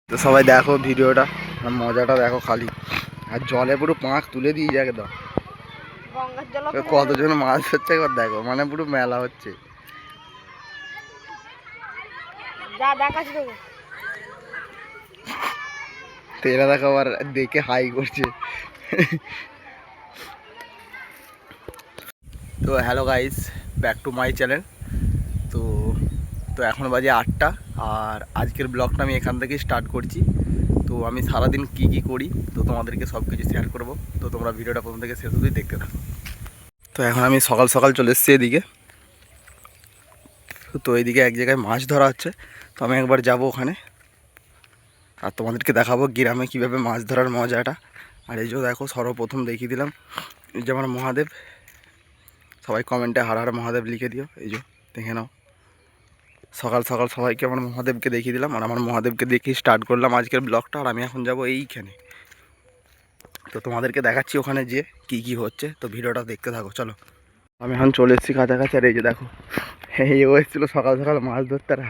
তো সবাই দেখো ভিডিওটা, মজাটা দেখো খালি। আর জলে পুরো পাঁক তুলে দিয়ে যাকে দাও, কতজন মাছ ধরছে একবার দেখো, মানে পুরো মেলা হচ্ছে। তো এরা দেখো আবার দেখে হাই করছে। তো hello guys, back to my channel. তো তো এখন বাজে 8টা, আর আজকের ব্লগটা আমি এখান থেকেই স্টার্ট করছি। তো আমি সারাদিন কি করি তো তোমাদেরকে সব কিছু শেয়ার করবো। তো তোমরা ভিডিওটা প্রথম থেকে শেষ অবধি দেখতে থাকো। তো এখন আমি সকাল সকাল চলে এসেছি এদিকে। তো এইদিকে এক জায়গায় মাছ ধরা হচ্ছে, তো আমি একবার যাব ওখানে আর তোমাদেরকে দেখাবো গ্রামে কীভাবে মাছ ধরার মজাটা। আর এই যে দেখো, সর্বপ্রথম দেখিয়ে দিলাম এই যে আমার মহাদেব। সবাই কমেন্টে হার হার মহাদেব লিখে দিও। এই যে দেখে নাও, সকাল সকাল সবাইকে আমার মহাদেবকে দেখিয়ে দিলাম, আর আমার মহাদেবকে দেখিয়ে স্টার্ট করলাম আজকের ব্লগটা। আর আমি এখন যাব এইখানে, তো তোমাদেরকে দেখাচ্ছি ওখানে যে কি হচ্ছে। তো ভিডিওটা দেখতে থাকো, চলো। আমি এখন চলে এসেছি কাছাকাছি। আর এই যে দেখো, এই ও এসেছিলো সকাল সকাল মাছ ধরতে, আর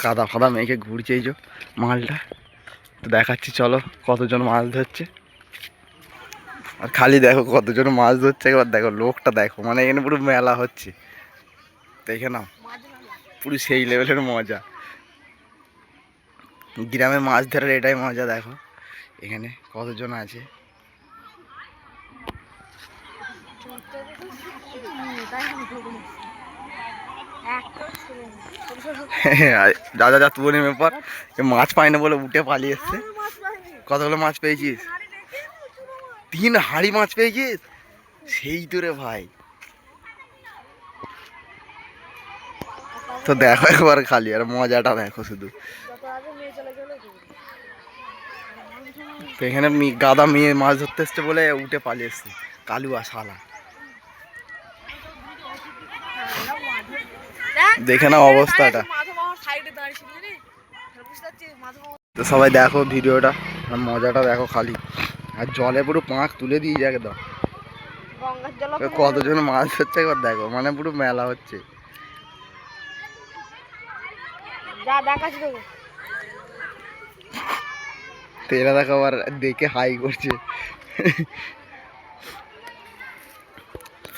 কাদা ফাদা মেখে ঘুরছে এই যে মালটা। তো দেখাচ্ছি চলো কতজন মাছ ধরছে। আর খালি দেখো কতজন মাছ ধরছে, একবার দেখো লোকটা দেখো, মানে এখানে পুরো মেলা হচ্ছে। দেখে নাও, পুরো সেই লেভেলের মজা। গ্রামে মাছ ধরার এটাই মজা। দেখো এখানে কতজন আছে। দাদা যা তুলে নেমে পর, মাছ পাই না বলে উঠে পালিয়ে এসছে। কতগুলো মাছ পেয়েছিস? 3 হাঁড়ি মাছ পেয়েছিস, সেই তো রে ভাই। তো দেখো একবার খালি, আর মজাটা দেখো শুধু। তো এখানে গাদা মেয়ে মাছ ধরতে এসছে বলে উঠে পালিয়ে এসছে, কালুয়া শালা। দেখে নাও অবস্থাটা। তো সবাই দেখো ভিডিওটা, আর মজাটা দেখো খালি। আর জলে পুরো পাঁক তুলে দিয়ে যাকে দাও, কতজন মাছ ধরছে একবার দেখো, মানে পুরো মেলা হচ্ছে। তো এরা দেখো আবার দেখে হাই করছে,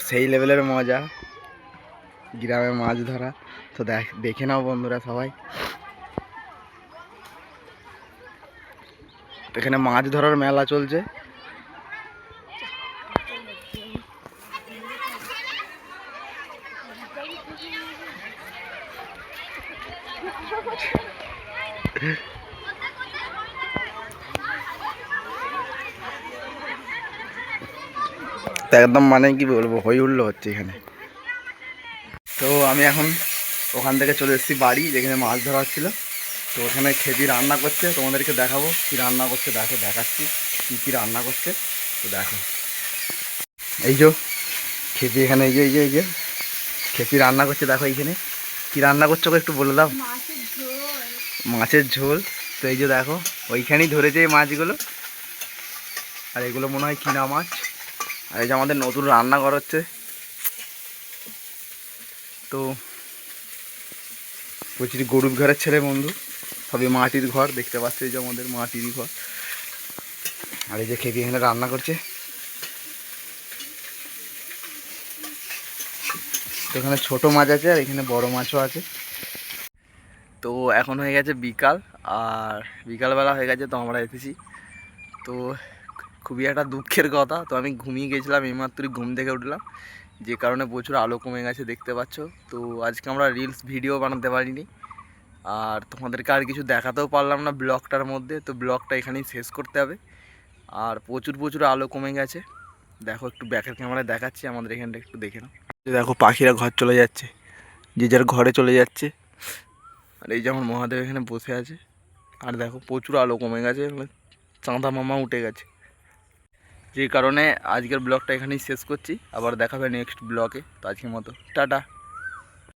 সেই লেভেলের মজা গ্রামে মাছ ধরা। তো দেখে নাও বন্ধুরা সবাই। এখানে মাছ ধরার মেলা চলছে। একদম মানে কি বলবো, হই হুল্লো হচ্ছে এখানে। তো আমি এখন ওখান থেকে চলে এসেছি বাড়ি, যেখানে মাছ ধরা হচ্ছিল। তো ওখানে খেপি রান্না করছে, তোমাদেরকে দেখাবো কি রান্না করছে। দেখো দেখাচ্ছি কি রান্না করছে। তো দেখো এই যে খেপি এখানে, এই যে খেপি রান্না করছে। দেখো এইখানে কি রান্না করছো একটু বলে দাও। মাছের ঝোল। তো এই যে দেখো, ওইখানেই ধরেছে এই মাছগুলো, আর এগুলো মনে হয় কিনা মাছ। আর এই যে আমাদের নতুন রান্নাঘর হচ্ছে। তো প্রচুর গরুর ঘরের ছেলে বন্ধু, সবই মাটির ঘর দেখতে পাচ্ছে। এই যে আমাদের মাটির ঘর। আর এই যে খেপি এখানে রান্না করছে। তো এখানে ছোটো মাছ আছে, আর এখানে বড় মাছও আছে। তো এখন হয়ে গেছে বিকাল, আর বিকালবেলা হয়ে গেছে। তো আমরা এসেছি, তো খুবই একটা দুঃখের কথা। তো আমি ঘুমিয়ে গেছিলাম, এইমাত্রই ঘুম থেকে উঠলাম, যে কারণে প্রচুর আলো কমে গেছে দেখতে পাচ্ছ। তো আজকে আমরা রিলস ভিডিও বানাতে পারিনি, আর তোমাদেরকে আর কিছু দেখাতেও পারলাম না ব্লগটার মধ্যে। তো ব্লগটা এখানেই শেষ করতে হবে। আর প্রচুর আলো কমে গেছে। দেখো একটু ব্যাকের ক্যামেরায় দেখাচ্ছি, আমাদের এখানটা একটু দেখে নাও। দেখো পাখিরা ঘর চলে যাচ্ছে, যে যার ঘরে চলে যাচ্ছে। আর এই যে আমার মহাদেব এখানে বসে আছে। আর দেখো প্রচুর আলো কমে গেছে, চাঁদা মামা উঠে গেছে, যে কারণে আজকের ব্লগটা এখানেই শেষ করছি। আবার দেখাবে নেক্সট ব্লগে। তো আজকের মতো টাটা।